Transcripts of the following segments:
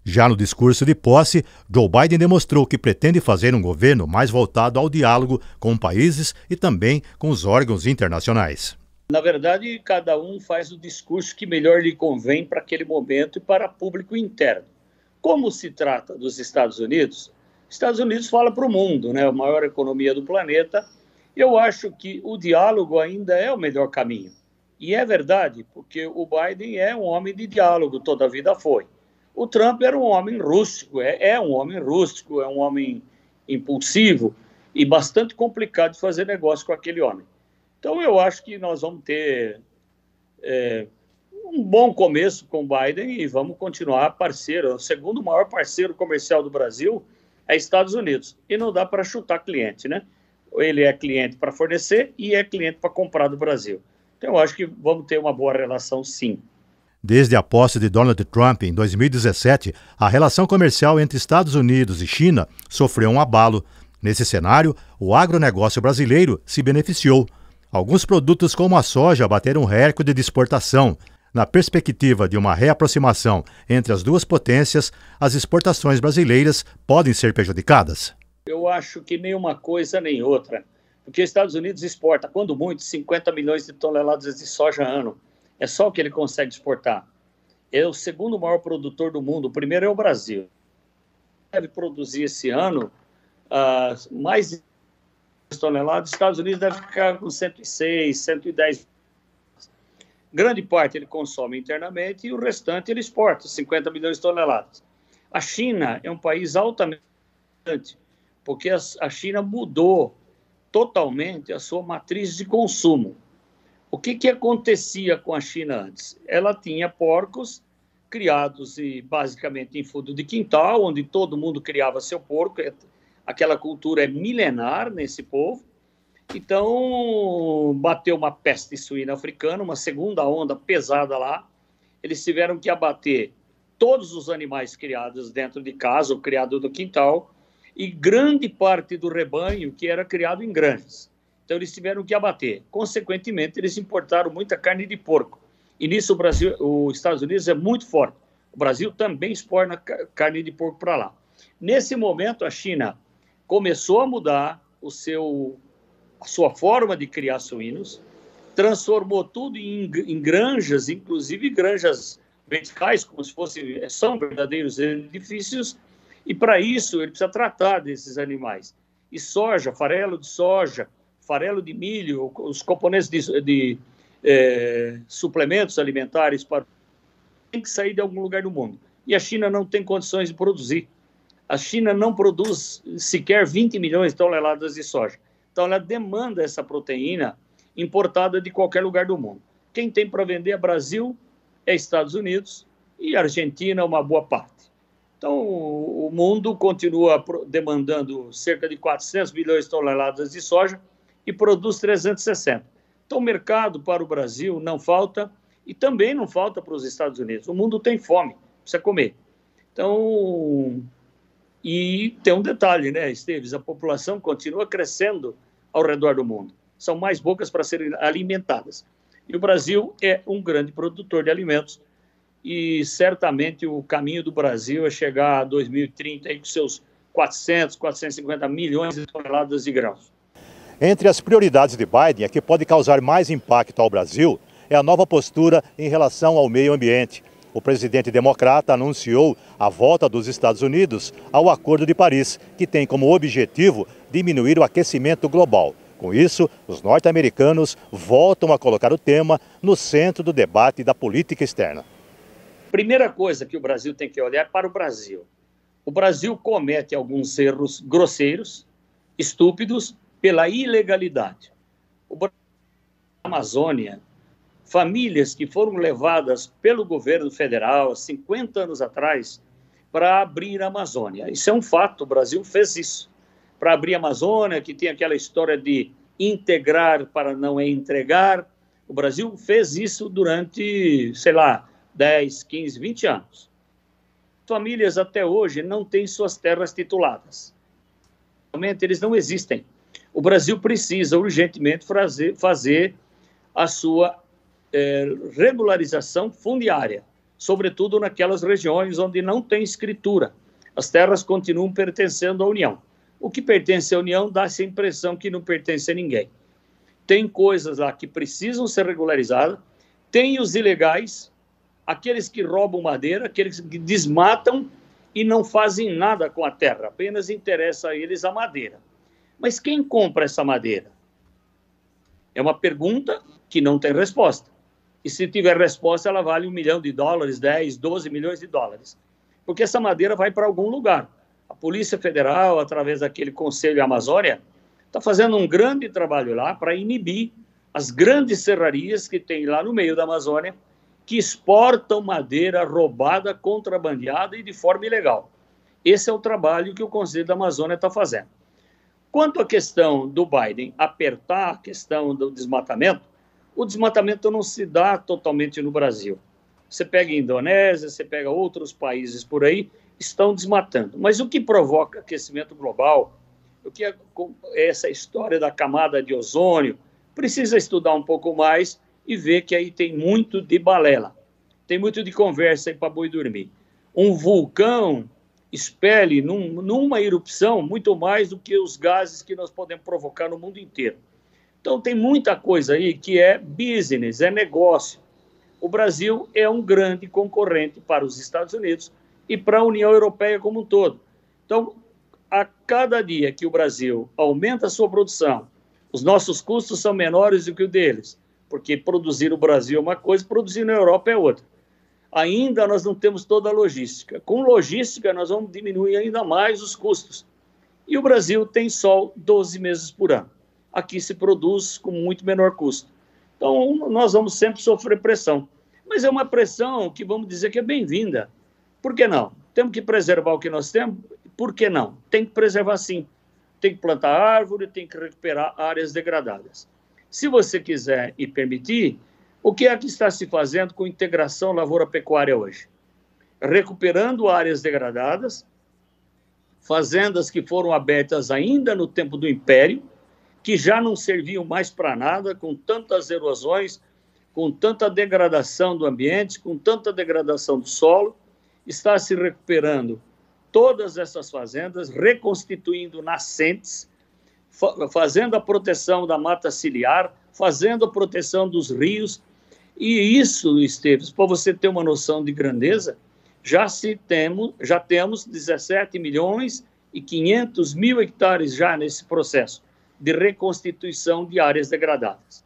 Já no discurso de posse, Joe Biden demonstrou que pretende fazer um governo mais voltado ao diálogo com países e também com os órgãos internacionais. Na verdade, cada um faz o discurso que melhor lhe convém para aquele momento e para público interno. Como se trata dos Estados Unidos fala para o mundo, né? A maior economia do planeta. Eu acho que o diálogo ainda é o melhor caminho. E é verdade, porque o Biden é um homem de diálogo, toda a vida foi. O Trump era um homem rústico, é um homem rústico, é um homem impulsivo e bastante complicado de fazer negócio com aquele homem. Então, eu acho que nós vamos ter um bom começo com o Biden e vamos continuar parceiro. O segundo maior parceiro comercial do Brasil é Estados Unidos. E não dá para chutar cliente, né? Ele é cliente para fornecer e é cliente para comprar do Brasil. Então, eu acho que vamos ter uma boa relação, sim. Desde a posse de Donald Trump em 2017, a relação comercial entre Estados Unidos e China sofreu um abalo. Nesse cenário, o agronegócio brasileiro se beneficiou. Alguns produtos como a soja bateram recorde de exportação. Na perspectiva de uma reaproximação entre as duas potências, as exportações brasileiras podem ser prejudicadas. Eu acho que nem uma coisa nem outra, porque os Estados Unidos exporta, quando muito, 50 milhões de toneladas de soja ano. É só o que ele consegue exportar. É o segundo maior produtor do mundo. O primeiro é o Brasil. Deve produzir esse ano mais de toneladas. Os Estados Unidos deve ficar com 106, 110. Grande parte ele consome internamente e o restante ele exporta, 50 milhões de toneladas. A China é um país altamente importante, porque a China mudou totalmente a sua matriz de consumo. O que acontecia com a China antes? Ela tinha porcos criados basicamente em fundo de quintal, onde todo mundo criava seu porco. Aquela cultura é milenar nesse povo. Então, bateu uma peste suína africana, uma segunda onda pesada lá. Eles tiveram que abater todos os animais criados dentro de casa ou criados no quintal e grande parte do rebanho que era criado em granjas. Então, eles tiveram que abater. Consequentemente, eles importaram muita carne de porco. E nisso, os Estados Unidos é muito forte. O Brasil também exporta carne de porco para lá. Nesse momento, a China começou a mudar a sua forma de criar suínos, transformou tudo em granjas, inclusive granjas verticais, como se são verdadeiros edifícios, e para isso ele precisa tratar desses animais. E soja, farelo de soja, farelo de milho, os componentes de suplementos alimentares tem que sair de algum lugar do mundo. E a China não tem condições de produzir. A China não produz sequer 20 milhões de toneladas de soja. Então, ela demanda essa proteína importada de qualquer lugar do mundo. Quem tem para vender é Brasil, é Estados Unidos e Argentina, uma boa parte. Então, o mundo continua demandando cerca de 400 milhões de toneladas de soja e produz 360. Então, o mercado para o Brasil não falta e também não falta para os Estados Unidos. O mundo tem fome, precisa comer. Então, e tem um detalhe, né, Esteves? A população continua crescendo ao redor do mundo. São mais bocas para serem alimentadas. E o Brasil é um grande produtor de alimentos e certamente o caminho do Brasil é chegar a 2030 aí com seus 400, 450 milhões de toneladas de grãos. Entre as prioridades de Biden, a que pode causar mais impacto ao Brasil é a nova postura em relação ao meio ambiente. O presidente democrata anunciou a volta dos Estados Unidos ao Acordo de Paris, que tem como objetivo diminuir o aquecimento global. Com isso, os norte-americanos voltam a colocar o tema no centro do debate da política externa. Primeira coisa que o Brasil tem que olhar é para o Brasil. O Brasil comete alguns erros grosseiros, estúpidos, pela ilegalidade. A Amazônia, famílias que foram levadas pelo governo federal há 50 anos atrás para abrir a Amazônia. Isso é um fato, o Brasil fez isso. Para abrir a Amazônia, que tem aquela história de integrar para não entregar, o Brasil fez isso durante, 10, 15, 20 anos. Famílias até hoje não têm suas terras tituladas. Realmente eles não existem. O Brasil precisa urgentemente fazer a sua regularização fundiária. sobretudo naquelas regiões onde não tem escritura. As terras continuam pertencendo à União. O que pertence à União dá-se a impressão que não pertence a ninguém. Tem coisas lá que precisam ser regularizadas, tem os ilegais, aqueles que roubam madeira, aqueles que desmatam e não fazem nada com a terra, apenas interessa a eles a madeira. Mas quem compra essa madeira? É uma pergunta que não tem resposta. E se tiver resposta, ela vale $1 milhão, 10, 12 milhões de dólares. Porque essa madeira vai para algum lugar. A Polícia Federal, através daquele Conselho Amazônia, está fazendo um grande trabalho lá para inibir as grandes serrarias que tem lá no meio da Amazônia, que exportam madeira roubada, contrabandeada e de forma ilegal. Esse é o trabalho que o Conselho da Amazônia está fazendo. Quanto à questão do Biden apertar a questão do desmatamento, o desmatamento não se dá totalmente no Brasil. Você pega a Indonésia, você pega outros países por aí, estão desmatando. Mas o que provoca aquecimento global, o que é essa história da camada de ozônio, precisa estudar um pouco mais e ver que aí tem muito de balela. Tem muito de conversa aí para boi dormir. Um vulcão expele numa erupção muito mais do que os gases que nós podemos provocar no mundo inteiro. Então, tem muita coisa aí que é business, é negócio. O Brasil é um grande concorrente para os Estados Unidos e para a União Europeia como um todo. Então, a cada dia que o Brasil aumenta a sua produção, os nossos custos são menores do que o deles, porque produzir no Brasil é uma coisa, produzir na Europa é outra. Ainda nós não temos toda a logística. Com logística, nós vamos diminuir ainda mais os custos. E o Brasil tem sol 12 meses por ano. Aqui se produz com muito menor custo. Então, nós vamos sempre sofrer pressão. Mas é uma pressão que vamos dizer que é bem-vinda. Por que não? Temos que preservar o que nós temos? Por que não? Tem que preservar sim. Tem que plantar árvore, tem que recuperar áreas degradadas. Se você quiser e permitir, o que é que está se fazendo com integração lavoura-pecuária hoje? Recuperando áreas degradadas, fazendas que foram abertas ainda no tempo do Império, que já não serviam mais para nada, com tantas erosões, com tanta degradação do ambiente, com tanta degradação do solo, está se recuperando todas essas fazendas, reconstituindo nascentes, fazendo a proteção da mata ciliar, fazendo a proteção dos rios. E isso, Esteves, para você ter uma noção de grandeza, já temos 17 milhões e 500 mil hectares já nesse processo de reconstituição de áreas degradadas.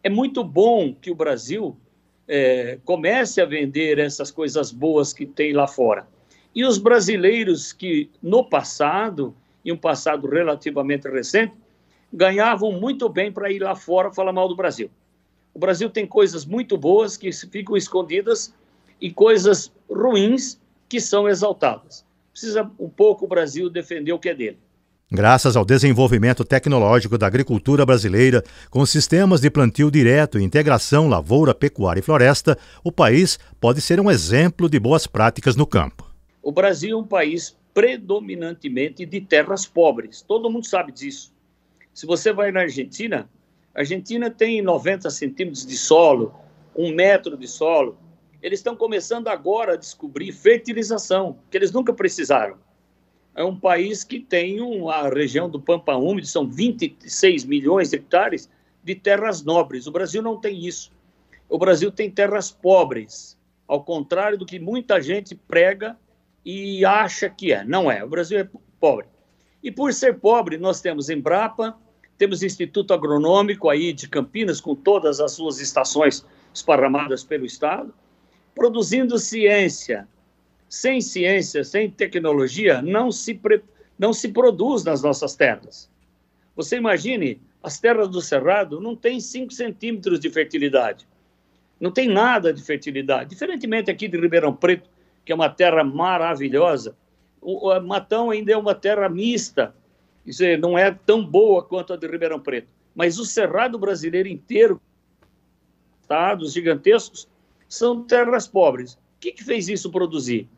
É muito bom que o Brasil comece a vender essas coisas boas que tem lá fora. E os brasileiros que, no passado, em um passado relativamente recente, ganhavam muito bem para ir lá fora falar mal do Brasil. O Brasil tem coisas muito boas que ficam escondidas e coisas ruins que são exaltadas. Precisa um pouco o Brasil defender o que é dele. Graças ao desenvolvimento tecnológico da agricultura brasileira, com sistemas de plantio direto e integração lavoura, pecuária e floresta, o país pode ser um exemplo de boas práticas no campo. O Brasil é um país predominantemente de terras pobres. Todo mundo sabe disso. Se você vai na Argentina, a Argentina tem 90 centímetros de solo, 1 metro de solo. Eles estão começando agora a descobrir fertilização, que eles nunca precisaram. É um país que tem a região do Pampa Úmido, são 26 milhões de hectares de terras nobres. O Brasil não tem isso. O Brasil tem terras pobres, ao contrário do que muita gente prega e acha que é. Não é, o Brasil é pobre. E por ser pobre, nós temos Embrapa, temos Instituto Agronômico aí de Campinas, com todas as suas estações esparramadas pelo Estado, produzindo ciência. Sem ciência, sem tecnologia, não se produz nas nossas terras. Você imagine, as terras do Cerrado não têm 5 centímetros de fertilidade. Não tem nada de fertilidade. Diferentemente aqui de Ribeirão Preto, que é uma terra maravilhosa, o Matão ainda é uma terra mista. Isso não é tão boa quanto a de Ribeirão Preto. Mas o Cerrado brasileiro inteiro, estados gigantescos, são terras pobres. O que fez isso produzir?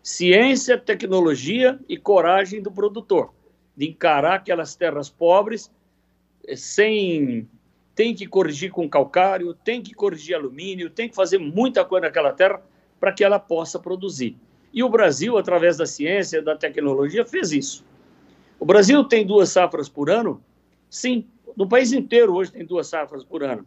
Ciência, tecnologia e coragem do produtor, de encarar aquelas terras pobres tem que corrigir com calcário, tem que corrigir alumínio, tem que fazer muita coisa naquela terra para que ela possa produzir. E o Brasil, através da ciência, da tecnologia, fez isso. O Brasil tem 2 safras por ano? Sim, no país inteiro hoje tem 2 safras por ano.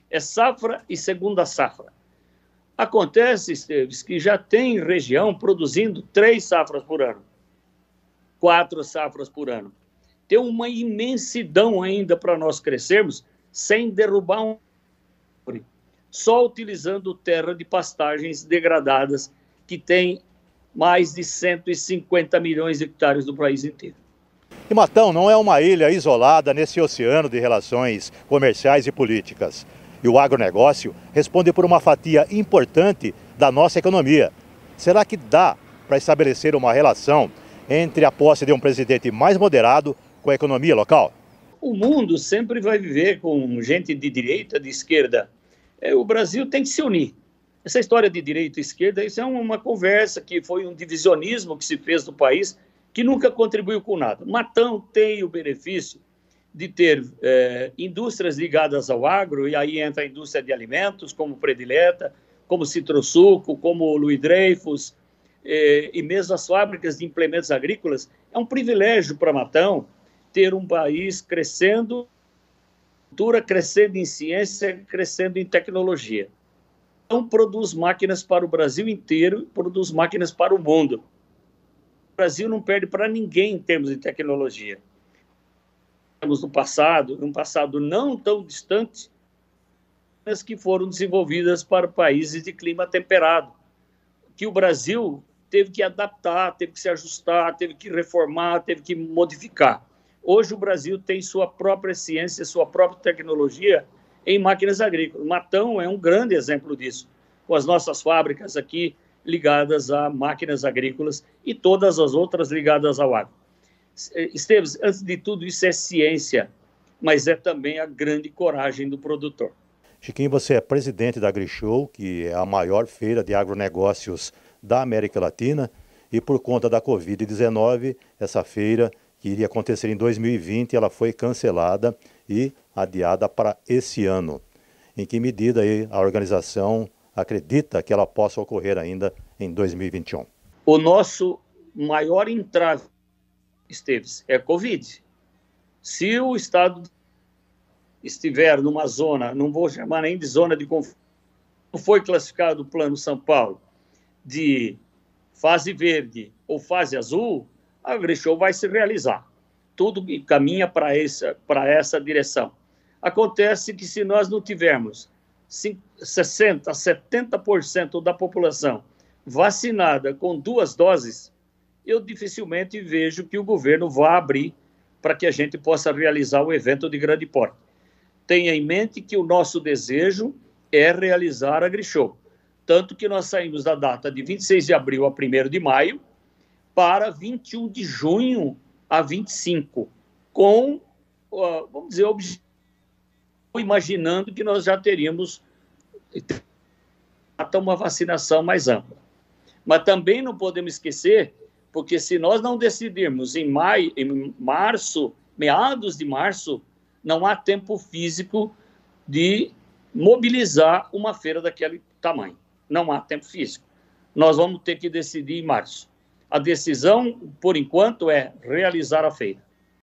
É safra e segunda safra. Acontece, Esteves, que já tem região produzindo 3 safras por ano, 4 safras por ano. Tem uma imensidão ainda para nós crescermos sem derrubar um árvore, só utilizando terra de pastagens degradadas, que tem mais de 150 milhões de hectares do país inteiro. E Matão não é uma ilha isolada nesse oceano de relações comerciais e políticas. E o agronegócio responde por uma fatia importante da nossa economia. Será que dá para estabelecer uma relação entre a posse de um presidente mais moderado com a economia local? O mundo sempre vai viver com gente de direita, de esquerda. O Brasil tem que se unir. Essa história de direita e esquerda, isso é uma conversa que foi um divisionismo que se fez no país, que nunca contribuiu com nada. Matão tem o benefício de ter indústrias ligadas ao agro, e aí entra a indústria de alimentos, como Predileta, como Citrosuco, como Louis Dreyfus, e mesmo as fábricas de implementos agrícolas. É um privilégio para Matão ter um país crescendo, crescendo em ciência, crescendo em tecnologia. Então, produz máquinas para o Brasil inteiro, produz máquinas para o mundo. O Brasil não perde para ninguém em termos de tecnologia. Temos no passado, num passado não tão distante, que foram desenvolvidas para países de clima temperado, que o Brasil teve que adaptar, teve que se ajustar, teve que reformar, teve que modificar. Hoje o Brasil tem sua própria ciência, sua própria tecnologia em máquinas agrícolas. Matão é um grande exemplo disso, com as nossas fábricas aqui ligadas a máquinas agrícolas e todas as outras ligadas ao agro. Esteves, antes de tudo, isso é ciência, mas é também a grande coragem do produtor. Chiquinho, você é presidente da AgriShow, que é a maior feira de agronegócios da América Latina, e por conta da Covid-19, essa feira, que iria acontecer em 2020, ela foi cancelada e adiada para esse ano. Em que medida aí a organização acredita que ela possa ocorrer ainda em 2021? O nosso maior entrave, Esteves, é a Covid. Se o Estado estiver numa zona, não vou chamar nem de zona de conflito, não foi classificado o Plano São Paulo de fase verde ou fase azul, a AgriShow vai se realizar. Tudo caminha para essa direção. Acontece que se nós não tivermos 60%, 70% da população vacinada com 2 doses, eu dificilmente vejo que o governo vá abrir para que a gente possa realizar o evento de grande porte. Tenha em mente que o nosso desejo é realizar a AgriShow. Tanto que nós saímos da data de 26 de abril a 1º de maio para 21 de junho a 25, com, vamos dizer, imaginando que nós já teríamos uma vacinação mais ampla. Mas também não podemos esquecer, porque se nós não decidirmos em março, meados de março, não há tempo físico de mobilizar uma feira daquele tamanho. Não há tempo físico. Nós vamos ter que decidir em março. A decisão, por enquanto, é realizar a feira.